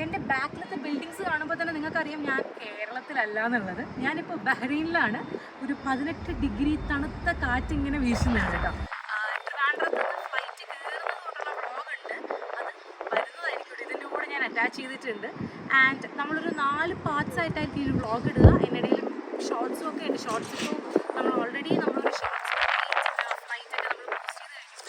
എൻ്റെ ബാക്കിലത്തെ ബിൽഡിങ്സ് കാണുമ്പോൾ തന്നെ നിങ്ങൾക്കറിയാം ഞാൻ കേരളത്തിലല്ല എന്നുള്ളത്. ഞാനിപ്പോൾ ബഹ്റൈനിലാണ്. ഒരു 18 ഡിഗ്രി തണുത്ത കാറ്റിങ്ങനെ വീശുന്നുണ്ട് കേട്ടോ. ട്രിവാൻഡ്രത്ത് നിന്ന് ഫ്ലൈറ്റ് കയറുന്നത് കൊണ്ടുള്ള വ്ളോഗുണ്ട്, അത് വരുന്നതായിരിക്കും. ഇതിൻ്റെ കൂടെ ഞാൻ അറ്റാച്ച് ചെയ്തിട്ടുണ്ട്. ആൻഡ് നമ്മളൊരു 4 പാർട്സ് ആയിട്ടായിരിക്കും ഈ വ്ളോഗ് ഇടുക. അതിനിടയിൽ ഷോർട്സും ഒക്കെ ഉണ്ട്. ഷോർട്സ് ഇപ്പോൾ നമ്മൾ ഓൾറെഡി നമ്മളൊരു ഷോർട്സ് ഫ്ലൈറ്റൊക്കെ നമ്മൾ പോസ്റ്റ് ചെയ്ത് കഴിഞ്ഞു.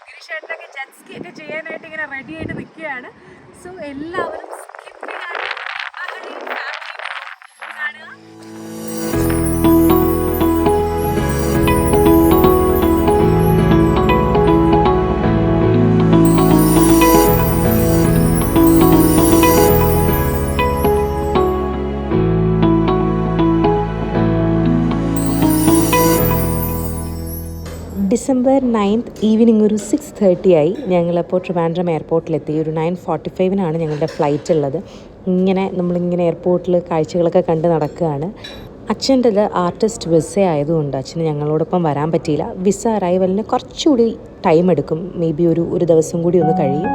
ഗിരിഷേട്ടനൊക്കെ ജെറ്റ് സ്കി ഒക്കെ ചെയ്യാനായിട്ട് ഇങ്ങനെ റെഡി ആയിട്ട് നിൽക്കുകയാണ്. സോ എല്ലാവരും സ്കിപ്പ് ചെയ്യാതെ കാണുക. ഡിസംബർ 9 ഈവനിങ് ഒരു 6:30 ആയി. ഞങ്ങളപ്പോൾ ട്രിവാൻഡ്രം എയർപോർട്ടിലെത്തി. ഒരു 9:45 ഞങ്ങളുടെ ഫ്ലൈറ്റ് ഉള്ളത്. നമ്മളിങ്ങനെ എയർപോർട്ടിൽ കാഴ്ചകളൊക്കെ കണ്ട് നടക്കുകയാണ്. അച്ഛൻ്റെത് ആർട്ടിസ്റ്റ് വിസ ആയതുകൊണ്ട് അച്ഛന് ഞങ്ങളോടൊപ്പം വരാൻ പറ്റിയില്ല. വിസ അറൈവലിന് കുറച്ചുകൂടി ടൈം എടുക്കും. മേ ബി ഒരു ദിവസം കൂടി ഒന്ന് കഴിയും.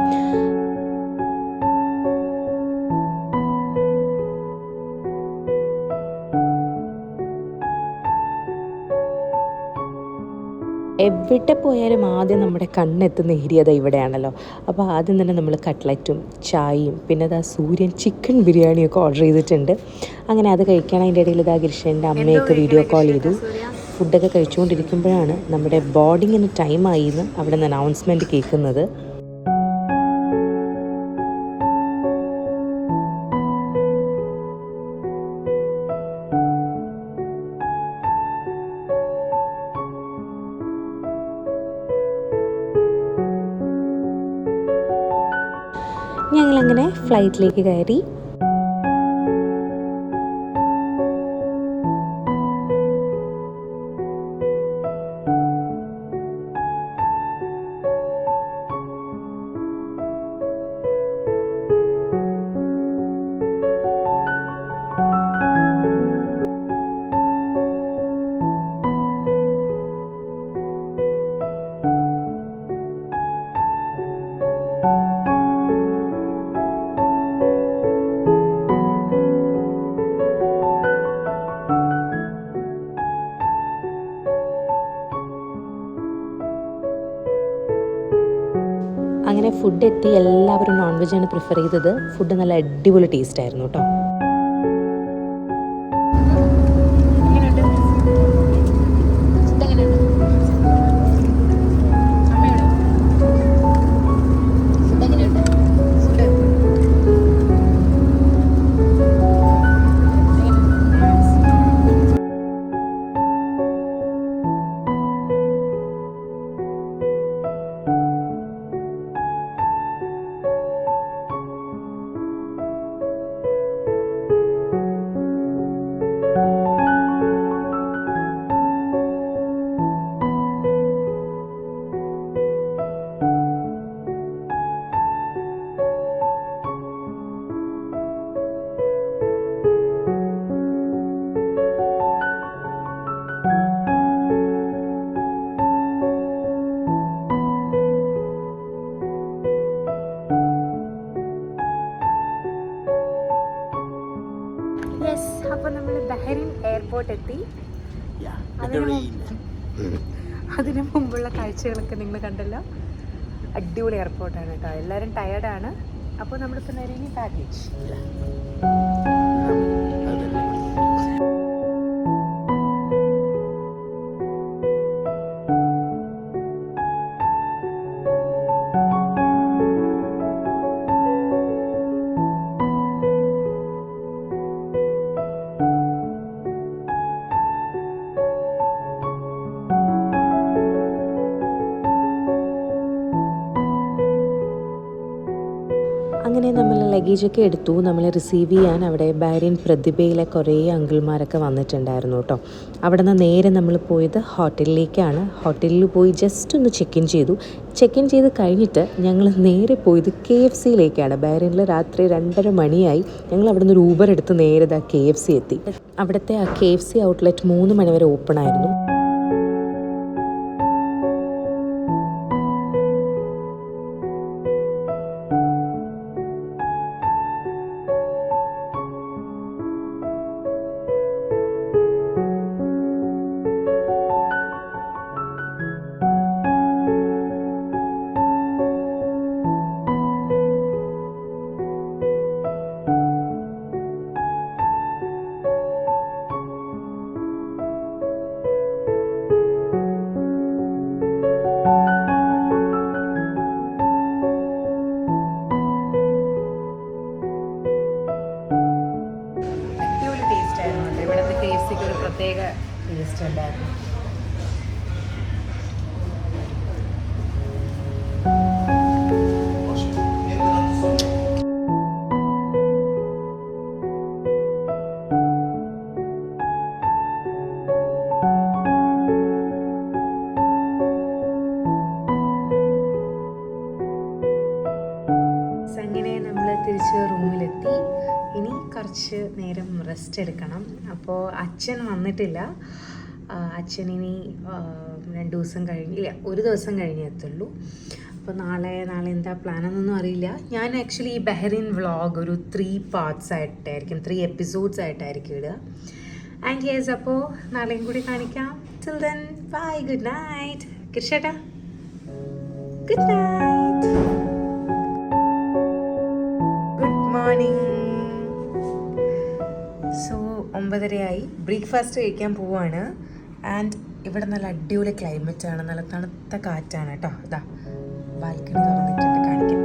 എവിടെ പോയാലും ആദ്യം നമ്മുടെ കണ്ണെത്തുന്ന ഏരിയ ഇവിടെയാണല്ലോ. അപ്പോൾ ആദ്യം തന്നെ നമ്മൾ കട്ട്ലറ്റും ചായയും പിന്നെ സൂര്യൻ ചിക്കൻ ബിരിയാണിയൊക്കെ ഓർഡർ ചെയ്തിട്ടുണ്ട്. അങ്ങനെ അത് കഴിക്കാൻ അതിൻ്റെ ഇടയിൽ ഗിരിഷേൻ്റെ അമ്മയൊക്കെ വീഡിയോ കോൾ ചെയ്തു. ഫുഡൊക്കെ കഴിച്ചുകൊണ്ടിരിക്കുമ്പോഴാണ് നമ്മുടെ ബോർഡിങ്ങിന് ടൈമായി എന്ന് അവിടെ നിന്ന് അനൗൺസ്മെൻറ്റ് കേൾക്കുന്നത്. ഞങ്ങളങ്ങനെ ഫ്ലൈറ്റിലേക്ക് കയറി. അങ്ങനെ ഫുഡ് എത്തി. എല്ലാവരും നോൺ വെജാണ് പ്രിഫർ ചെയ്തത്. ഫുഡ് നല്ല അടിപൊളി ടേസ്റ്റ് ആയിരുന്നു കേട്ടോ. അപ്പോൾ നമ്മൾ ബഹ്റൈൻ എയർപോർട്ട് എത്തി. അതിന് മുമ്പുള്ള കാഴ്ചകളൊക്കെ നിങ്ങൾ കണ്ടല്ലോ. അടിപൊളി എയർപോർട്ടാണ് കേട്ടോ. എല്ലാവരും ടയേർഡാണ്. അപ്പോൾ നമ്മളിപ്പോൾ നേരെ ഇനി പാക്കേജ്. അങ്ങനെ നമ്മൾ ലഗേജൊക്കെ എടുത്തു. നമ്മളെ റിസീവ് ചെയ്യാൻ അവിടെ ബഹ്റൈൻ പ്രതിഭയിലെ കുറേ അങ്കിൾമാരൊക്കെ വന്നിട്ടുണ്ടായിരുന്നു കേട്ടോ. അവിടെ നിന്ന് നേരെ നമ്മൾ പോയത് ഹോട്ടലിലേക്കാണ്. ഹോട്ടലിൽ പോയി ജസ്റ്റ് ഒന്ന് ചെക്ക് ഇൻ ചെയ്ത് കഴിഞ്ഞിട്ട് ഞങ്ങൾ നേരെ പോയത് KFCയിലേക്കാണ്. ബഹ്റൈനിൽ രാത്രി 2:30 മണിയായി. ഞങ്ങൾ അവിടെ നിന്ന് ഒരു ഊബർ എടുത്ത് നേരെ KFC എത്തി. അവിടുത്തെ ആ KFC ഔട്ട്ലെറ്റ് 3 മണി വരെ ഓപ്പൺ ആയിരുന്നു. പ്രത്യേക ടേസ്റ്റ് ഉണ്ടായിരുന്നു. അങ്ങനെ നമ്മൾ തിരിച്ച് റൂമിലെത്തി. ഇനി കുറച്ച് നേരം റെസ്റ്റ് എടുക്കണം. അപ്പോൾ അച്ഛൻ വന്നിട്ടില്ല. അച്ഛൻ ഇനി 2 ദിവസം കഴിഞ്ഞില്ല, 1 ദിവസം കഴിഞ്ഞേ എത്തുള്ളൂ. അപ്പോൾ നാളെ എന്താ പ്ലാനെന്നൊന്നും അറിയില്ല. ഞാൻ ആക്ച്വലി ഈ ബഹ്റൈൻ വ്ളോഗ് ഒരു 3 പാർട്സ് ആയിട്ടായിരിക്കും, 3 എപ്പിസോഡ്സ് ആയിട്ടായിരിക്കും ഇടുക. ആൻഡ് യെസ്, അപ്പോൾ നാളെയും കൂടി കാണിക്കാം. Till then bye, good night. കിർഷേട്ടാ good night, good morning. So 9:30 breakfast കഴിക്കാൻ പോവാണ്. ആൻഡ് ഇവിടെ നല്ല അടിപൊളി ക്ലൈമറ്റാണ്, നല്ല തണുത്ത കാറ്റാണ് കേട്ടോ. ഇതാ ബാൽക്കണി തുറന്നിട്ടുണ്ട്, കാണിക്കാം.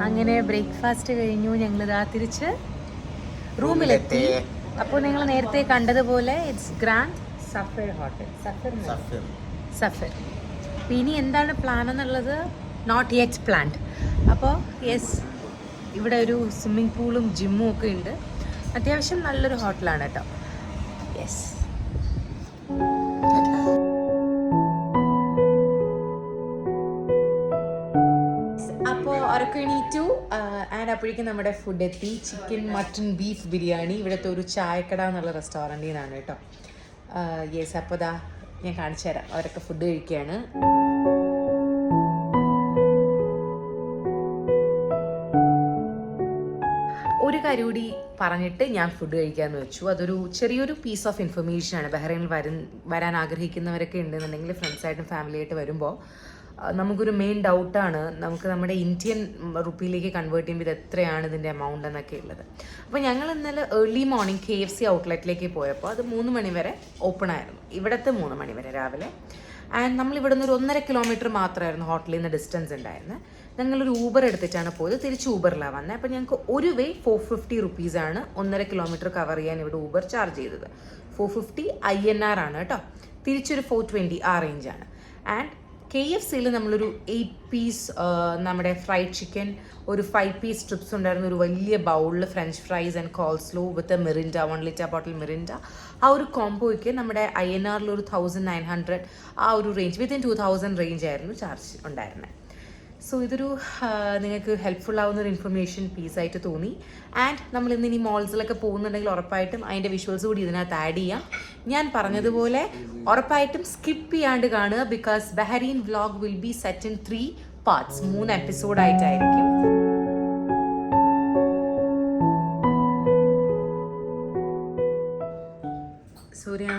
അങ്ങനെ ബ്രേക്ക്ഫാസ്റ്റ് കഴിഞ്ഞു. ഞങ്ങളിതാ തിരിച്ച് റൂമിലെത്തി. അപ്പോൾ നിങ്ങൾ നേരത്തെ കണ്ടതുപോലെ it's grand Safar hotel, Safar. അപ്പോൾ ഇനി എന്താണ് പ്ലാൻ എന്നുള്ളത് നോട്ട് യെറ്റ് പ്ലാൻഡ്. അപ്പോൾ യെസ്, ഇവിടെ ഒരു സ്വിമ്മിംഗ് പൂളും ജിമ്മും ഒക്കെ ഉണ്ട്. അത്യാവശ്യം നല്ലൊരു ഹോട്ടലാണ് കേട്ടോ. യെസ്, എണീറ്റു. ആൻഡ് അപ്പോഴേക്കും നമ്മുടെ ഫുഡ് എത്തി. Chicken, mutton, beef biryani. ഇവിടുത്തെ ഒരു ചായക്കട എന്നുള്ള റെസ്റ്റോറൻറ്റിൽ നിന്നാണ് കേട്ടോ. യെസ്, അപ്പോൾ ദാ ഞാൻ കാണിച്ചു തരാം. അവരൊക്കെ ഫുഡ് കഴിക്കുകയാണ്. ഒരു കാര്യം കൂടി പറഞ്ഞിട്ട് ഞാൻ ഫുഡ് കഴിക്കാമെന്ന് വെച്ചു. അതൊരു ചെറിയൊരു പീസ് ഓഫ് ഇൻഫർമേഷനാണ്. ബഹ്റൈനിൽ വരാൻ ആഗ്രഹിക്കുന്നവരൊക്കെ ഉണ്ടെന്നുണ്ടെങ്കിൽ ഫ്രണ്ട്സായിട്ടും ഫാമിലിയായിട്ട് വരുമ്പോൾ നമുക്കൊരു മെയിൻ ഡൗട്ടാണ്, നമുക്ക് നമ്മുടെ ഇന്ത്യൻ റുപ്പിയിലേക്ക് കൺവേർട്ട് ചെയ്യുമ്പോൾ ഇത് എത്രയാണ് ഇതിൻ്റെ എമൗണ്ട് എന്നൊക്കെ ഉള്ളത്. അപ്പോൾ ഞങ്ങൾ ഇന്നലെ ഏർലി മോർണിംഗ് KFC ഔട്ട്ലെറ്റിലേക്ക് പോയപ്പോൾ അത് 3 മണി വരെ ഓപ്പൺ ആയിരുന്നു. ഇവിടുത്തെ 3 മണി വരെ രാവിലെ. ആൻഡ് നമ്മൾ ഇവിടെ നിന്ന് ഒരു 1.5 കിലോമീറ്റർ മാത്രമായിരുന്നു ഹോട്ടലിൽ നിന്ന് ഡിസ്റ്റൻസ് ഉണ്ടായിരുന്നത്. ഞങ്ങളൊരു ഊബർ എടുത്തിട്ടാണ് പോയത്. തിരിച്ച് ഊബറിലാണ് വന്നത്. അപ്പോൾ ഞങ്ങൾക്ക് ഒരു വേ 450 റുപ്പീസാണ് 1.5 കിലോമീറ്റർ കവർ ചെയ്യാൻ ഇവിടെ ഊബർ ചാർജ് ചെയ്തത്. 450 INR ആണ് കേട്ടോ. തിരിച്ചൊരു 420 ആ റേഞ്ചാണ്. ആൻഡ് KFCയിൽ നമ്മളൊരു 8 പീസ് നമ്മുടെ ഫ്രൈഡ് ചിക്കൻ, ഒരു 5 പീസ് സ്ട്രിപ്സ് ഉണ്ടായിരുന്നു, ഒരു വലിയ ബൗളിൽ French fries and coleslaw with Mirinda, 1 litre bottle Mirinda. ആ ഒരു കോംബോയ്ക്ക് നമ്മുടെ INRൽ ഒരു 1900 ആ ഒരു റേഞ്ച്, വിത്തിൻ 2000 റേഞ്ച് ആയിരുന്നു ചാർജ് ഉണ്ടായിരുന്നത്. സോ ഇതൊരു നിങ്ങൾക്ക് ഹെൽപ്ഫുൾ ആവുന്ന ഒരു ഇൻഫർമേഷൻ പീസായിട്ട് തോന്നി. ആൻഡ് നമ്മൾ ഇനി മോൾസിലൊക്കെ പോകുന്നുണ്ടെങ്കിൽ ഉറപ്പായിട്ടും അതിൻ്റെ വിഷ്വൽസ് കൂടി ഇതിനകത്ത് ആഡ് ചെയ്യാം. ഞാൻ പറഞ്ഞതുപോലെ ഉറപ്പായിട്ടും സ്കിപ്പ് ചെയ്യാണ്ട് കാണുക. Because Bahrain vlog will be set in 3 parts, 3 എപ്പിസോഡായിട്ടായിരിക്കും. സൂര്യ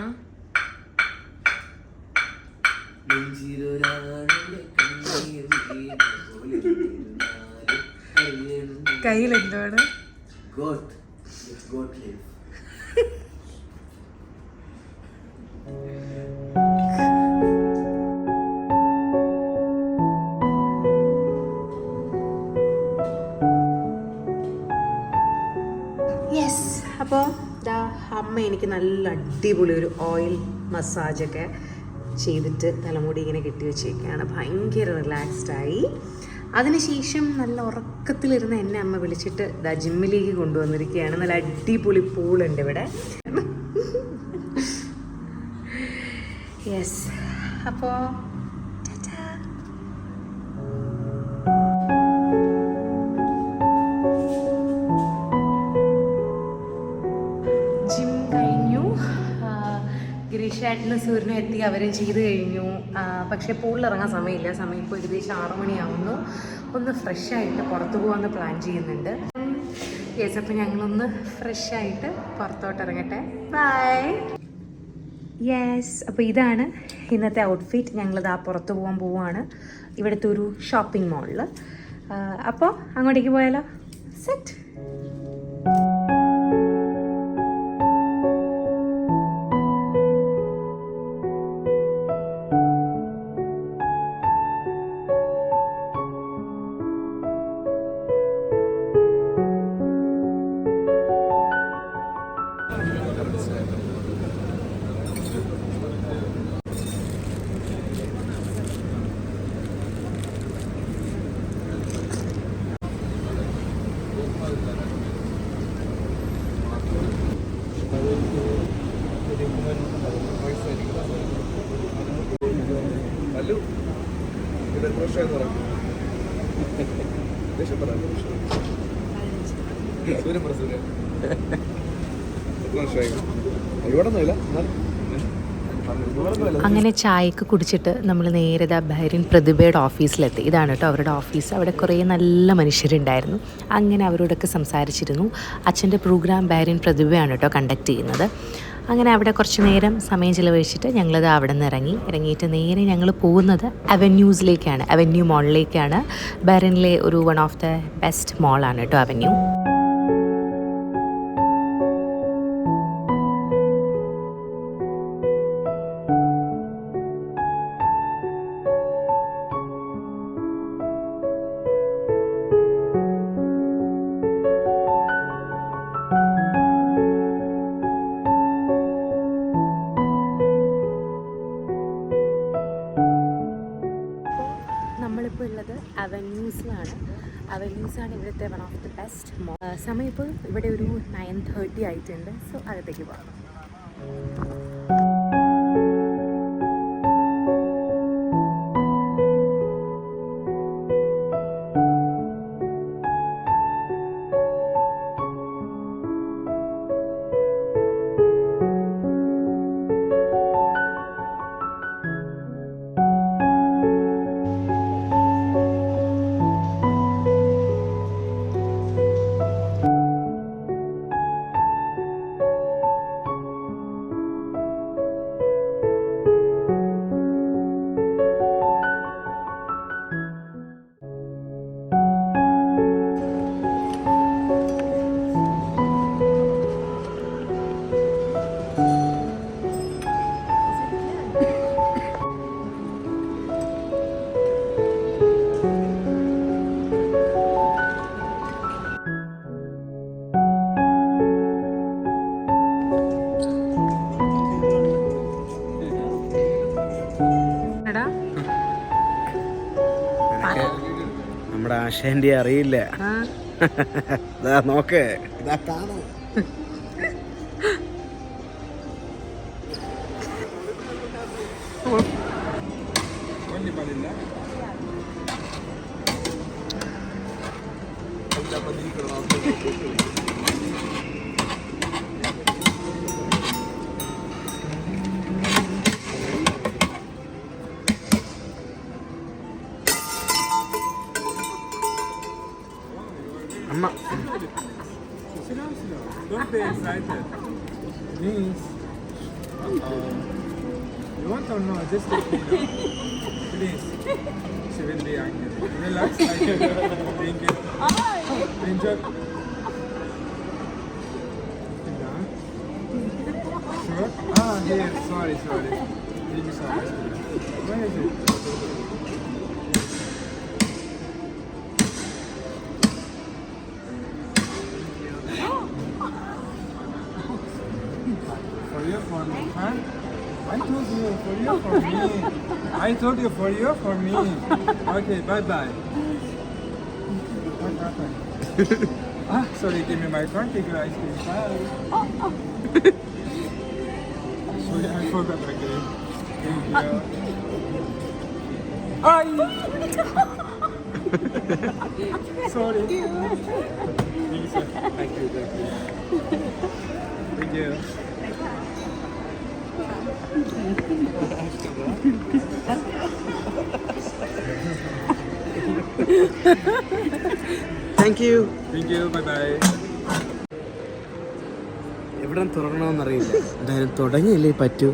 കയ്യിലെന്താണ്? goat live. യെസ്, അപ്പോൾ ഇതാ അമ്മ എനിക്ക് നല്ല അടിപൊളി ഒരു ഓയിൽ മസാജൊക്കെ ചെയ്തിട്ട് തലമുടി ഇങ്ങനെ കെട്ടി വെച്ചേക്കാണ്. ഭയങ്കര റിലാക്സ്ഡായി. അതിനുശേഷം നല്ല ഉറക്കത്തിലിരുന്ന് എന്നെ അമ്മ വിളിച്ചിട്ട് ഇതാ ജിമ്മിലേക്ക് കൊണ്ടുവന്നിരിക്കുകയാണ്. നല്ല അടിപൊളി പൂളുണ്ട് ഇവിടെ. യെസ്, അപ്പോൾ ജിം കഴിഞ്ഞു. ഗിരീഷേട്ടനും സൂര്യനും എത്തി, അവരും ചെയ്ത് കഴിഞ്ഞു. പക്ഷേ പൂളിലിറങ്ങാൻ സമയമില്ല. സമയം ഇപ്പോൾ ഏകദേശം 6 മണിയാവുന്നു. ഒന്ന് ഫ്രഷായിട്ട് പുറത്ത് പോകാമെന്ന് പ്ലാൻ ചെയ്യുന്നുണ്ട്. യെസ്, അപ്പോൾ ഞങ്ങളൊന്ന് ഫ്രഷായിട്ട് പുറത്തോട്ട് ഇറങ്ങട്ടെ. ബൈ. യെസ്, അപ്പോൾ ഇതാണ് ഇന്നത്തെ ഔട്ട്ഫിറ്റ്. ഞങ്ങളിത് പുറത്ത് പോകാൻ പോവുകയാണ്, ഇവിടുത്തെ ഒരു ഷോപ്പിംഗ് മോളിൽ. അപ്പോൾ അങ്ങോട്ടേക്ക് പോയാലോ? സെറ്റ്. അങ്ങനെ ചായയൊക്കെ കുടിച്ചിട്ട് നമ്മൾ നേരെ ബഹ്റിൻ പ്രതിഭയുടെ ഓഫീസിലെത്തി. ഇതാണ് കേട്ടോ അവരുടെ ഓഫീസ്. അവിടെ കുറേ നല്ല മനുഷ്യരുണ്ടായിരുന്നു. അങ്ങനെ അവരോടൊക്കെ സംസാരിച്ചിരുന്നു. അച്ഛൻ്റെ പ്രോഗ്രാം ബഹ്റിൻ പ്രതിഭയാണ് കേട്ടോ കണ്ടക്ട് ചെയ്യുന്നത്. അങ്ങനെ അവിടെ കുറച്ച് നേരം സമയം ചിലവഴിച്ചിട്ട് ഞങ്ങളത് അവിടെ നിന്ന് ഇറങ്ങിയിട്ട് നേരെ ഞങ്ങൾ പോകുന്നത് അവന്യൂസിലേക്കാണ്, അവന്യൂ മോളിലേക്കാണ്. ബഹ്റിനിലെ ഒരു വൺ ഓഫ് ദ ബെസ്റ്റ് മോളാണ് കേട്ടോ അവന്യൂ. നമ്മളിപ്പോൾ ഉള്ളത് അവന്യൂസാണ് ഇവിടുത്തെ വൺ ഓഫ് ദി ബെസ്റ്റ് മോൾ. സമയം ഇപ്പോൾ ഇവിടെ ഒരു 9:30 ആയിട്ടുണ്ട്. സോ അകത്തേക്ക് പോകാം. നമ്മുടെ ആശാന്റെ അറിയില്ല. നോക്ക്, ഇതാ കാണും. അമ്മ Don't be excited. Please. You want or no? Just take me now. Please. She will be angry. Relax. Drink it. Enjoy. Good? Ah, here. Sorry. Give me some ice cream. Where is it? For you, for me, huh? I told you, for you, for me. I told you, for you, for me. Okay, bye-bye. What happened? Sorry, give me my card, take your ice cream. Bye. Sorry, I forgot again. Thank you. Ay! Sorry. Thank you, sir. Thank you. Thank you. Thank you. Thank you, bye-bye. എവിടെ തുറക്കണമെന്നറിയില്ല. എന്തായാലും തുടങ്ങിയല്ലേ പറ്റൂ.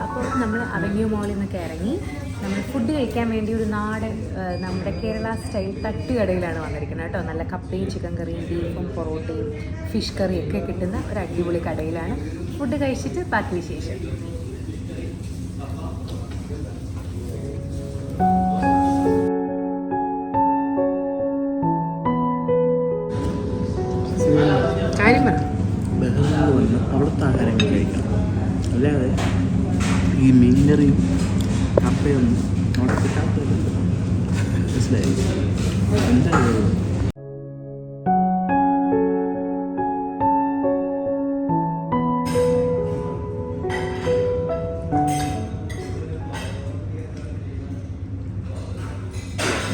അപ്പോൾ നമ്മൾ avenue മോളിൽ നിന്നൊക്കെ ഇറങ്ങി നമ്മൾ food കഴിക്കാൻ വേണ്ടി ഒരു നാടൻ നമ്മുടെ കേരള സ്റ്റൈൽ തട്ടുകടയിലാണ് വന്നിരിക്കുന്നത് കേട്ടോ. നല്ല കപ്പയും ചിക്കൻ കറിയും ബീഫും പൊറോട്ടയും ഫിഷ് കറിയും ഒക്കെ കിട്ടുന്ന ഒരു അടിപൊളി കടയിലാണ്. ഫുഡ് കഴിച്ചിട്ട് ബാക്കി വിശേഷം. കാര്യം പറ. ബഹറിനിൽ വന്ന് അവിടുത്തെ ആഹാരങ്ങൾ കഴിക്കണം. അല്ലാതെ ഈ മീൻകറിയും കപ്പയൊന്നും അവിടെ കിട്ടാത്തതല്ല. മനസ്സിലായി? എന്താ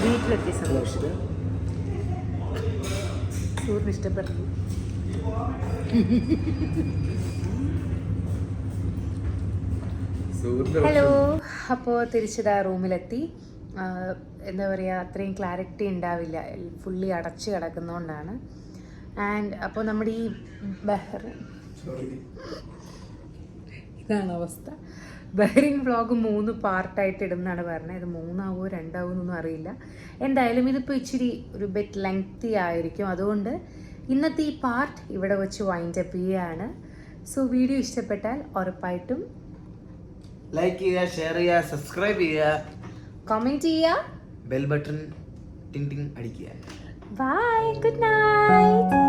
വീട്ടിലെത്തി സന്തോഷിച്ചത് സൂര്യന് ഇഷ്ടപ്പെട്ടു. ഹലോ, അപ്പോൾ തിരിച്ചതാ റൂമിലെത്തി. എന്താ പറയുക, അത്രയും ക്ലാരിറ്റി ഉണ്ടാവില്ല, ഫുള്ളി അടച്ച് കിടക്കുന്നതുകൊണ്ടാണ്. ആൻഡ് അപ്പോൾ നമ്മുടെ ഈ ബഹ്റിൻ, ഇതാണ് അവസ്ഥ. ബഹ്റിൻ വ്ളോഗ് 3 പാർട്ടായിട്ട് ഇടുന്നതാണ് പറഞ്ഞത്. ഇത് 3ആവോ 2ആവോ എന്നൊന്നും അറിയില്ല. എന്തായാലും ഇതിപ്പോൾ ഇച്ചിരി ഒരു ബിറ്റ് ലെങ്തി ആയിരിക്കും. അതുകൊണ്ട് ഇന്നത്തെ ഈ പാർട്ട് ഇവിടെ വെച്ച് വൈൻഡപ്പ് ചെയ്യുകയാണ്. സോ വീഡിയോ ഇഷ്ടപ്പെട്ടാൽ ഉറപ്പായിട്ടും ലൈക്ക് ചെയ്യുക, ഷെയർ ചെയ്യുക, സബ്സ്ക്രൈബ് ചെയ്യുക, കമൻറ്റ് ചെയ്യുക, ബെൽ ബട്ടൺ ടിങ് ടിങ് അടിക്കുക. Bye, good night.